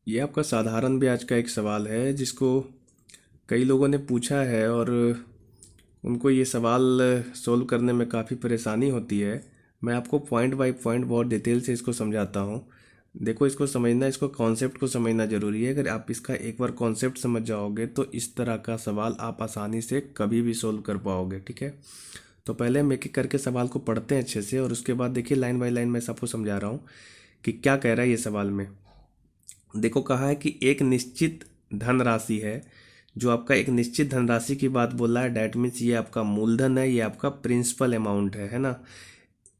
ये आपका साधारण ब्याज का एक सवाल है जिसको कई लोगों ने पूछा है और उनको ये सवाल सोल्व करने में काफ़ी परेशानी होती है। मैं आपको पॉइंट बाय पॉइंट बहुत डिटेल से इसको समझाता हूँ। देखो, इसको समझना, इसको कॉन्सेप्ट को समझना ज़रूरी है। अगर आप इसका एक बार कॉन्सेप्ट समझ जाओगे तो इस तरह का सवाल आप आसानी से कभी भी सोल्व कर पाओगे। ठीक है, तो पहले हम एक एक करके सवाल को पढ़ते हैं अच्छे से और उसके बाद देखिए लाइन बाय लाइन मैं सबको समझा रहा हूँ कि क्या कह रहा है ये सवाल में। देखो, कहा है कि एक निश्चित धनराशि है, जो आपका एक निश्चित धनराशि की बात बोला है। डैट मीन्स ये आपका मूलधन है, ये आपका प्रिंसिपल अमाउंट है ना।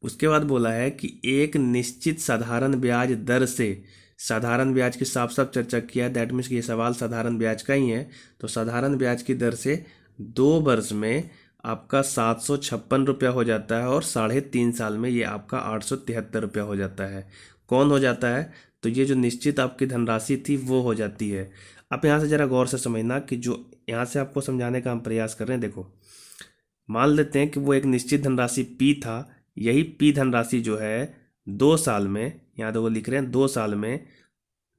उसके बाद बोला है कि एक निश्चित साधारण ब्याज दर से, साधारण ब्याज की साफ साफ चर्चा किया है। दैट मीन्स ये सवाल साधारण ब्याज का ही है। तो साधारण ब्याज की दर से 2 वर्ष में आपका 756 रुपया हो जाता है और 3.5 साल में ये आपका 873 रुपया हो जाता है। कौन हो जाता है? तो ये जो निश्चित आपकी धनराशि थी वो हो जाती है। आप यहाँ से ज़रा गौर से समझना कि जो यहाँ से आपको समझाने का हम प्रयास कर रहे हैं। देखो, मान लेते हैं कि वो एक निश्चित धनराशि पी था। यही पी धनराशि जो है 2 साल में, यहाँ देखो लिख रहे हैं 2 साल में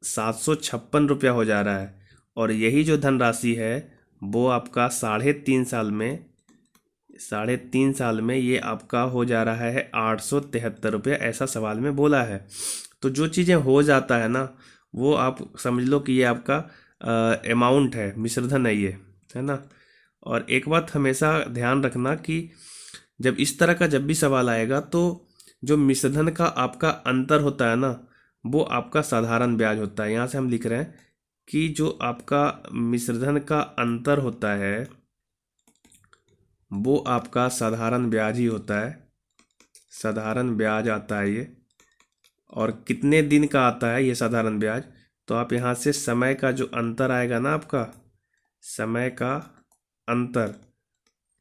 756 रुपया हो जा रहा है। और यही जो धनराशि है वो आपका 3.5 साल में ये आपका हो जा रहा है 873 रुपया। ऐसा सवाल में बोला है। तो जो चीज़ें हो जाता है ना, वो आप समझ लो कि ये आपका अमाउंट है, मिश्रधन है ये, है ना। और एक बात हमेशा ध्यान रखना कि जब इस तरह का जब भी सवाल आएगा तो जो मिश्रधन का आपका अंतर होता है ना, वो आपका साधारण ब्याज होता है। यहाँ से हम लिख रहे हैं कि जो आपका मिश्रधन का अंतर होता है वो आपका साधारण ब्याज ही होता है। साधारण ब्याज आता है ये। और कितने दिन का आता है ये साधारण ब्याज? तो आप यहाँ से समय का जो अंतर आएगा ना, आपका समय का अंतर,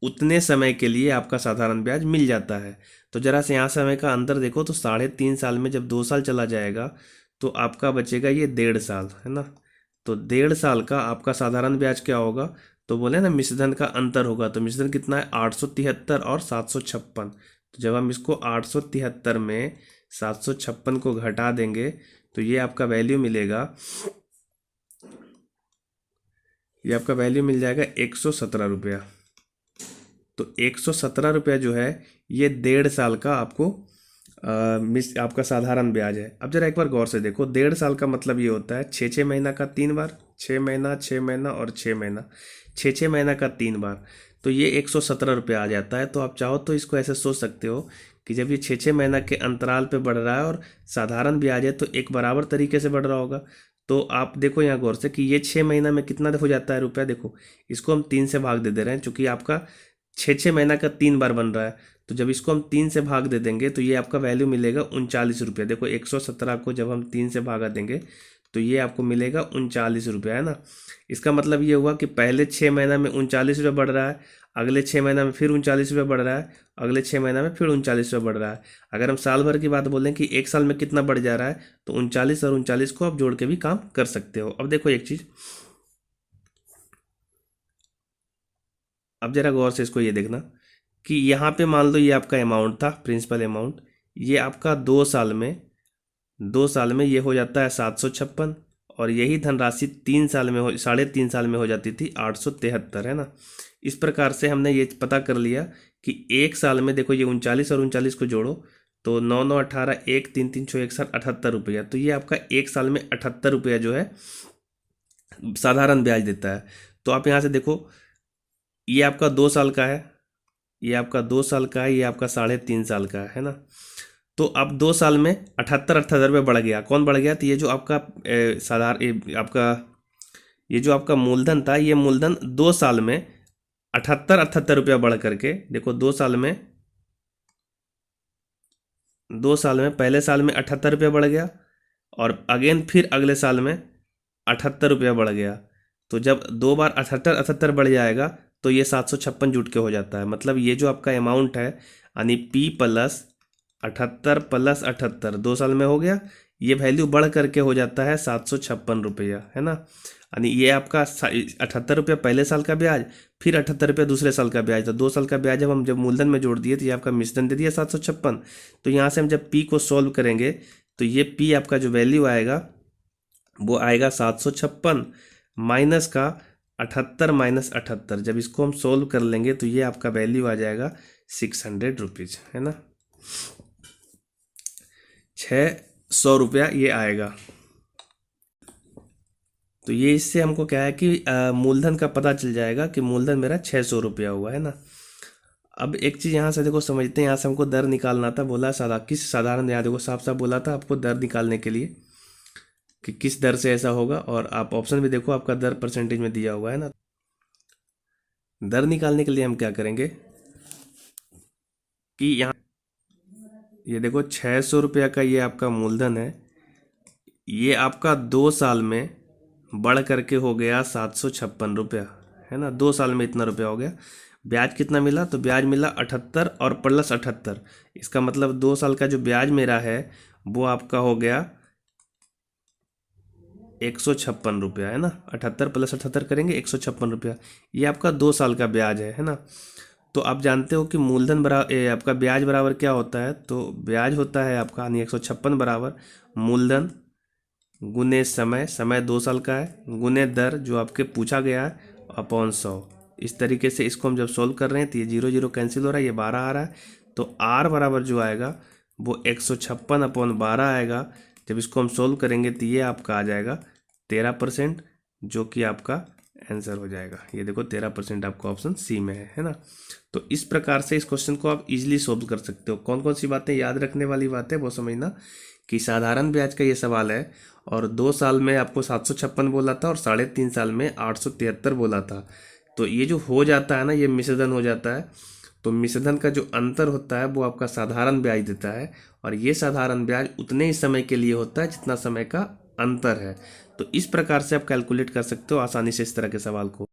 उतने समय के लिए आपका साधारण ब्याज मिल जाता है। तो जरा से यहाँ समय का अंतर देखो, तो 3.5 साल में जब 2 साल चला जाएगा तो आपका बचेगा ये 1.5 साल, है ना। तो 1.5 साल का आपका साधारण ब्याज क्या होगा? तो बोले ना मिश्रधन का अंतर होगा। तो मिश्रधन कितना है? 873 और 756। तो जब हम इसको 873 में 756 को घटा देंगे तो ये आपका वैल्यू मिलेगा, ये आपका वैल्यू मिल जाएगा 117 रुपया। तो 117 रुपया जो है ये 1.5 साल का आपको आपका साधारण ब्याज है। अब जरा एक बार गौर से देखो, 1.5 साल का मतलब ये होता है 6 6 महीना का 3 बार, 6 महीना 6 महीना और 6 महीना, 6 6 महीना का 3 बार। तो ये 117 रुपया आ जाता है। तो आप चाहो तो इसको ऐसे सोच सकते हो कि जब ये 6 6 महीना के अंतराल पे बढ़ रहा है और साधारण ब्याज है तो एक बराबर तरीके से बढ़ रहा होगा। तो आप देखो यहाँ गौर से कि ये 6 महीना में कितना हो जाता है रुपया। देखो, इसको हम 3 से भाग दे रहे हैं चूंकि आपका 6 6 महीना का 3 बार बन रहा है। तो जब इसको हम 3 से भाग दे देंगे तो ये आपका वैल्यू मिलेगा 39 रुपया। देखो, 117 को जब हम 3 से भागा देंगे तो ये आपको मिलेगा 39 रुपया, है ना। इसका मतलब ये हुआ कि पहले 6 महीना में 39 रुपया बढ़ रहा है, अगले 6 महीना में फिर 39 रुपया बढ़ रहा है, अगले 6 महीना में फिर 39 रुपया बढ़ रहा है। अगर हम साल भर की बात बोलें कि एक साल में कितना बढ़ जा रहा है, तो 39 और 39 को आप जोड़ के भी काम कर सकते हो। अब देखो एक चीज़, अब जरा गौर से इसको ये देखना कि यहाँ पे मान लो ये आपका अमाउंट था, प्रिंसिपल अमाउंट। ये आपका 2 साल में ये हो जाता है 756। और यही धनराशि 3 साल में हो, 3.5 साल में हो जाती थी 873, है ना। इस प्रकार से हमने ये पता कर लिया कि एक साल में, देखो ये 39 और 39 को जोड़ो तो 9 9 18, 1 3 3 6 1 7 78 रुपया। तो ये आपका एक साल में 78 रुपया जो है साधारण ब्याज देता है। तो आप यहाँ से देखो, ये आपका 2 साल का है, ये आपका 2 साल का है, ये आपका 3.5 साल का है ना। तो अब 2 साल में 78 78 रुपये बढ़ गया। कौन बढ़ गया? तो ये जो आपका साधारण आपका ये जो आपका मूलधन था, ये मूलधन 2 साल में 78 78 रुपया बढ़ करके, देखो 2 साल में पहले साल में 78 रुपया बढ़ गया और अगेन फिर अगले साल में 78 रुपया बढ़ गया। तो जब 2 बार 78 78 बढ़ जाएगा तो ये 756 जुट के हो जाता है। मतलब ये जो आपका अमाउंट है, यानी P प्लस 78 प्लस 78 2 साल में हो गया, ये वैल्यू बढ़ करके हो जाता है 756 रुपया, है ना। यानी ये आपका 78 रुपया पहले साल का ब्याज, फिर 78 रुपया दूसरे साल का ब्याज। तो 2 साल का ब्याज जब मूलधन में जोड़ दिए तो ये आपका मिश्रण दे दिया 756। तो यहाँ से हम जब P को सॉल्व करेंगे तो ये P आपका जो वैल्यू आएगा वो आएगा 756 माइनस का 78 माइनस 78। जब इसको हम सोल्व कर लेंगे तो ये आपका वैल्यू आ जाएगा 600 रुपीज़, है ना। 600 रुपया ये आएगा। तो ये इससे हमको क्या है कि मूलधन का पता चल जाएगा कि मूलधन मेरा 600 रुपया हुआ, है ना। अब एक चीज़ यहाँ से देखो समझते हैं, यहाँ से हमको दर निकालना था, बोला किस साधारण, यहाँ देखो साफ साफ बोला था आपको दर निकालने के लिए कि किस दर से ऐसा होगा, और आप ऑप्शन भी देखो आपका दर परसेंटेज में दिया हुआ है ना। दर निकालने के लिए हम क्या करेंगे कि यहाँ ये देखो 600 रुपया का ये आपका मूलधन है, ये आपका 2 साल में बढ़ करके हो गया 756 रुपया, है ना। 2 साल में इतना रुपया हो गया। ब्याज कितना मिला, तो ब्याज मिला 78 और प्लस 78। इसका मतलब 2 साल का जो ब्याज मेरा है वो आपका हो गया 156 रुपया, है ना। 78 प्लस 78 करेंगे 156 रुपया, ये आपका 2 साल का ब्याज है ना। तो आप जानते हो कि मूलधन बराबर आपका ब्याज बराबर क्या होता है, तो ब्याज होता है आपका यानी 156 बराबर मूलधन गुने समय, समय 2 साल का है, गुने दर जो आपके पूछा गया है, अपॉन 100। इस तरीके से इसको हम जब सोल्व कर रहे हैं तो ये 0 0 कैंसिल हो रहा है, ये 12 आ रहा है। तो आर बराबर जो आएगा वो 156/12 आएगा। जब इसको हम सोल्व करेंगे तो ये आपका आ जाएगा 13%, जो कि आपका आंसर हो जाएगा। ये देखो 13% आपका ऑप्शन सी में है ना। तो इस प्रकार से इस क्वेश्चन को आप इजीली सोल्व कर सकते हो। कौन कौन सी बातें याद रखने वाली बात है वो समझना कि साधारण ब्याज का ये सवाल है, और 2 साल में आपको 756 बोला था और 3.5 साल में 873 बोला था। तो ये जो हो जाता है ना, ये मिश्रधन हो जाता है। तो मिश्रधन का जो अंतर होता है वो आपका साधारण ब्याज देता है, और ये साधारण ब्याज उतने ही समय के लिए होता है जितना समय का अंतर है। तो इस प्रकार से आप कैलकुलेट कर सकते हो आसानी से इस तरह के सवाल को।